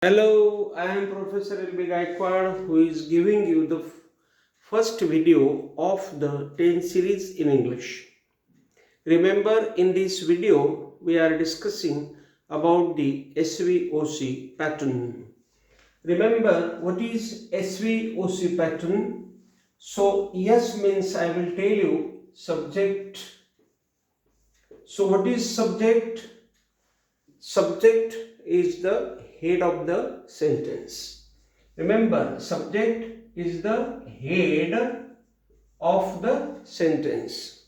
Hello, I am Prof.L.B.Gayakawad who is giving you the first video of the 10 series in English. Remember, in this video we are discussing about the SVOC pattern. Remember, what is SVOC pattern? So yes means I will tell you subject. So what is subject? Subject is the head of the sentence. Remember, subject is the head of the sentence.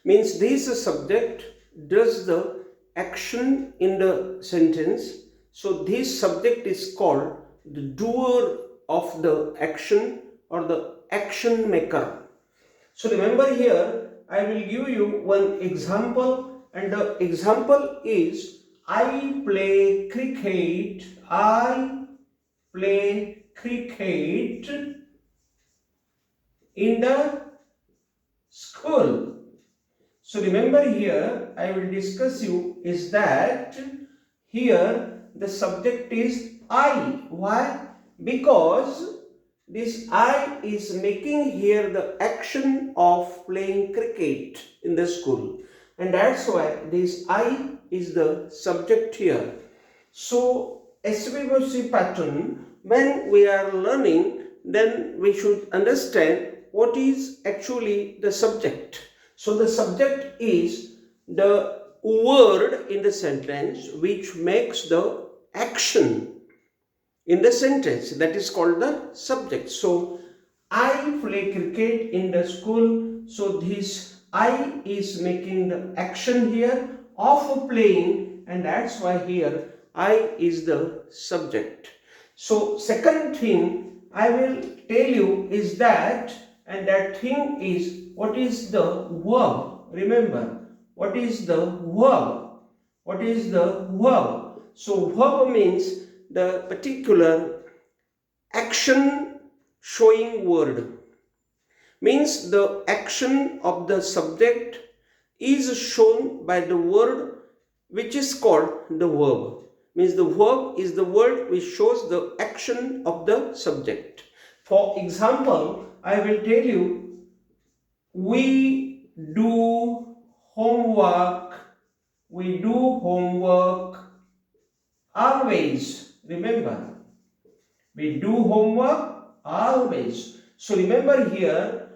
Means this subject does the action in the sentence. So this subject is called the doer of the action or the action maker. So remember here, I will give you one example, and the example is I play cricket. I play cricket in the school. So remember here, I will discuss you is that here the subject is I. Why? Because this I is making here the action of playing cricket in the school, and that's why this I is the subject here. So SVOC pattern, when we are learning, then we should understand what is actually the subject. So the subject is the word in the sentence which makes the action in the sentence, that is called the subject. So I play cricket in the school. So this I is making the action here of playing, and that's why here I is the subject. So second thing I will tell you is that, and that thing is what is the verb. Remember, what is the verb? What is the verb? So verb means the particular action showing word. Means the action of the subject is shown by the word which is called the verb. Means the verb is the word which shows the action of the subject. For example, I will tell you, we do homework. We do homework always. Remember, we do homework always. So remember here,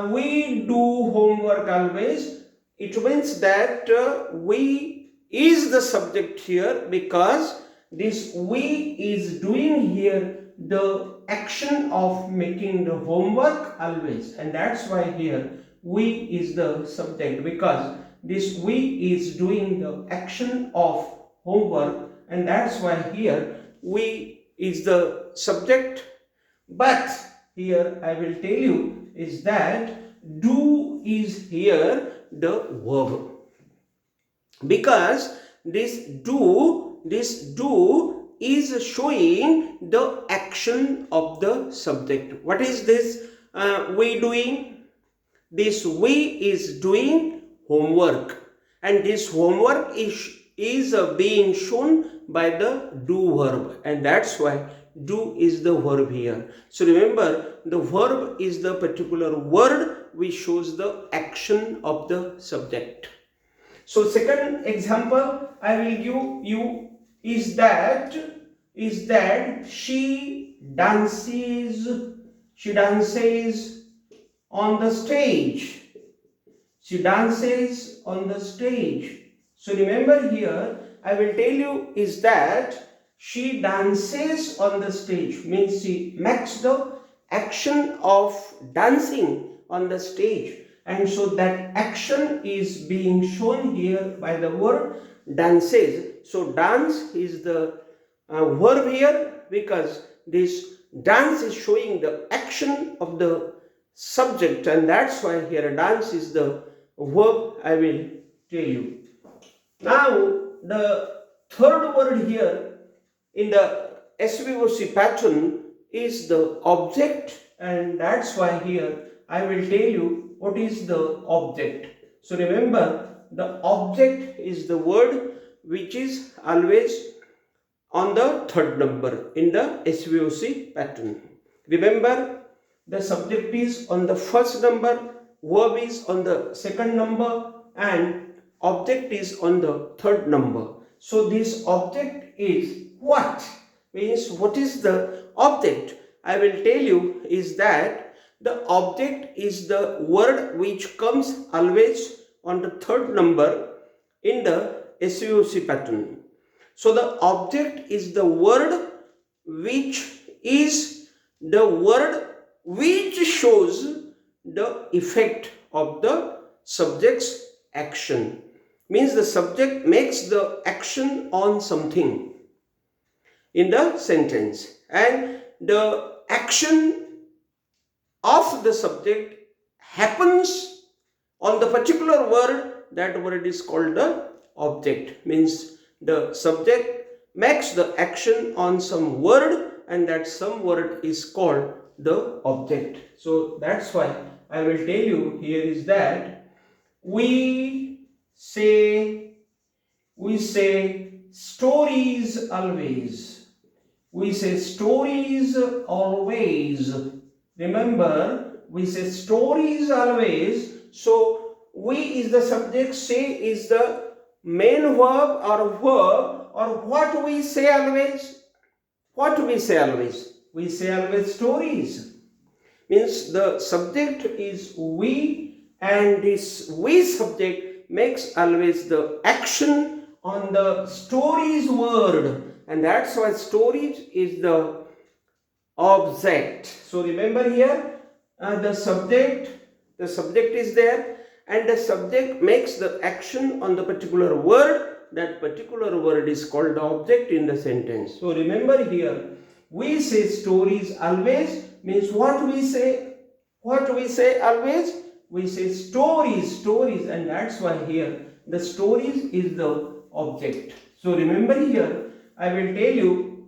we do homework always. It means that we is the subject here, because this we is doing here the action of making the homework always, and that's why here we is the subject, because this we is doing the action of homework, and that's why here we is the subject. But here I will tell you is that do is here the verb, because this do is showing the action of the subject. What is this we doing? This we is doing homework, and this homework is being shown by the do verb, and that's why do is the verb here. So remember, the verb is the particular word which shows the action of the subject. So second example I will give you is that she dances on the stage. She dances on the stage. So remember here, I will tell you is that she dances on the stage, means she makes the action of dancing on the stage. And so that action is being shown here by the word dances. So dance is the verb here, because this dance is showing the action of the subject, and that's why here dance is the verb I will tell you. Now the third word here in the SVOC pattern is the object, and that's why here I will tell you what is the object. So remember, the object is the word which is always on the third number in the SVOC pattern. Remember, the subject is on the first number, verb is on the second number, and object is on the third number. So this object is what? Means what is the object? I will tell you is that the object is the word which comes always on the third number in the SVOC pattern. So the object is the word which is the word which shows the effect of the subject's action. Means the subject makes the action on something in the sentence, and the action of the subject happens on the particular word. That word is called the object. Means the subject makes the action on some word, and that some word is called the object. So that's why I will tell you here is that we say stories always. We say stories always. Remember, we say stories always. So we is the subject, say is the main verb or what we say always? What we say always? We say always stories. Means the subject is we, and this we subject makes always the action on the stories word, and that's why stories is the object. So remember here, the subject is there, and the subject makes the action on the particular word. That particular word is called the object in the sentence. So remember here, we say stories always means what we say? What we say always? We say stories, and that's why here the stories is the object. So remember here, I will tell you,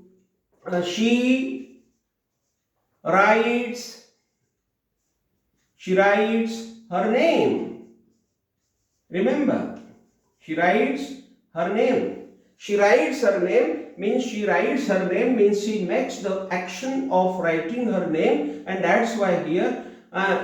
she writes her name. Remember, she writes her name. She writes her name means she writes her name means she makes the action of writing her name, and that's why here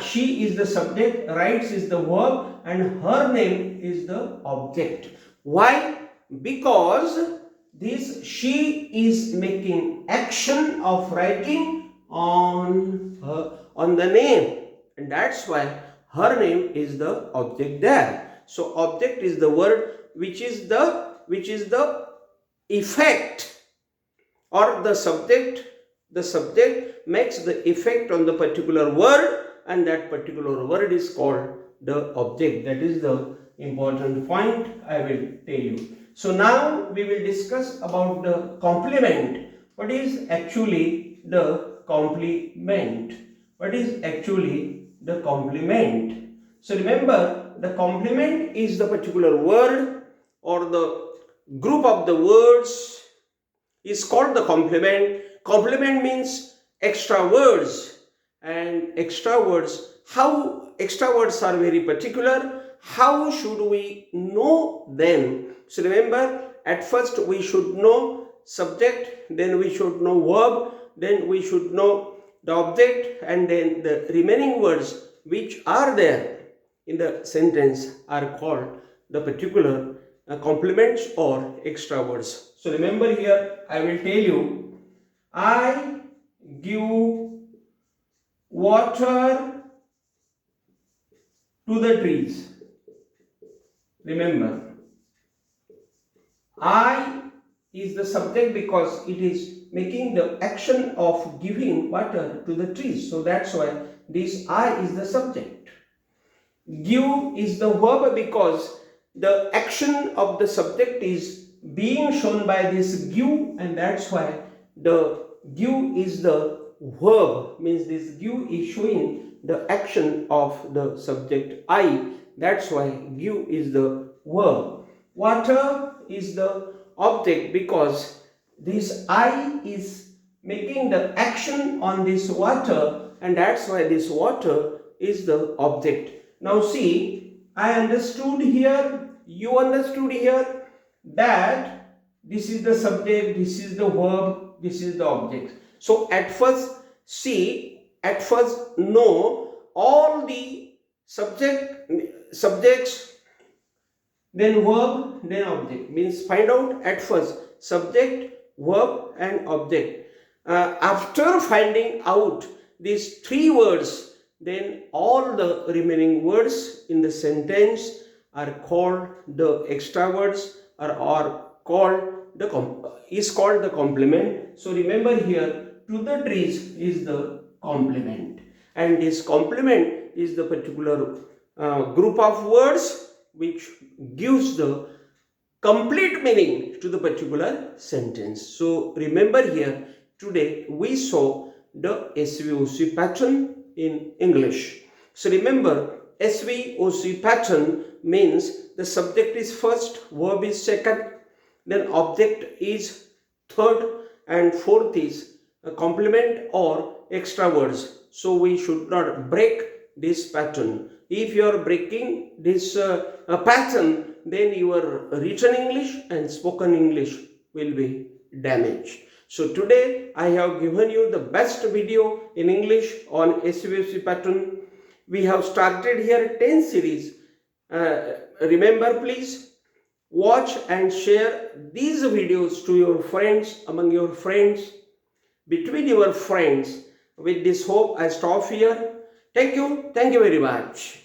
she is the subject, writes is the verb, and her name is the object. Why? Because this she is making action of writing on the name, and that's why her name is the object there. So object is the word which is the effect, or the subject makes the effect on the particular word, and that particular word is called the object. That is the important point I will tell you. So now we will discuss about the complement. What is actually the complement? What is actually the complement? So remember, the complement is the particular word or the group of the words is called the complement. Complement means extra words, and extra words, how extra words are very particular. How should we know them? So remember, at first we should know subject, then we should know verb, then we should know the object, and then the remaining words which are there in the sentence are called the particular complements or extra words. So remember here, I will tell you, I give water to the trees. Remember, I is the subject because it is making the action of giving water to the trees. So that's why this I is the subject. Give is the verb because the action of the subject is being shown by this give, and that's why the give is the verb. Means this give is showing the action of the subject I. That's why give is the verb. Water is the object because this I is making the action on this water, and that's why this water is the object. Now see, I understood here, you understood here that this is the subject, this is the verb, this is the object. So at first know all the subjects, then verb, then object. Means find out at first subject, verb and object. After finding out these three words, then all the remaining words in the sentence are called the extra words, or called the complement. So remember here, to the trees is the complement, and this complement is the particular group of words which gives the complete meaning to the particular sentence. So remember here, today we saw the SVOC pattern in English. So remember, SVOC pattern means the subject is first, verb is second, then object is third, and fourth is a complement or extra words. So we should not break this pattern. If you are breaking this pattern, then your written English and spoken English will be damaged. So today I have given you the best video in English on SVOC pattern. We have started here 10 series. Remember, please watch and share these videos to your friends, among your friends, between your friends. With this hope, I stop here. Thank you very much.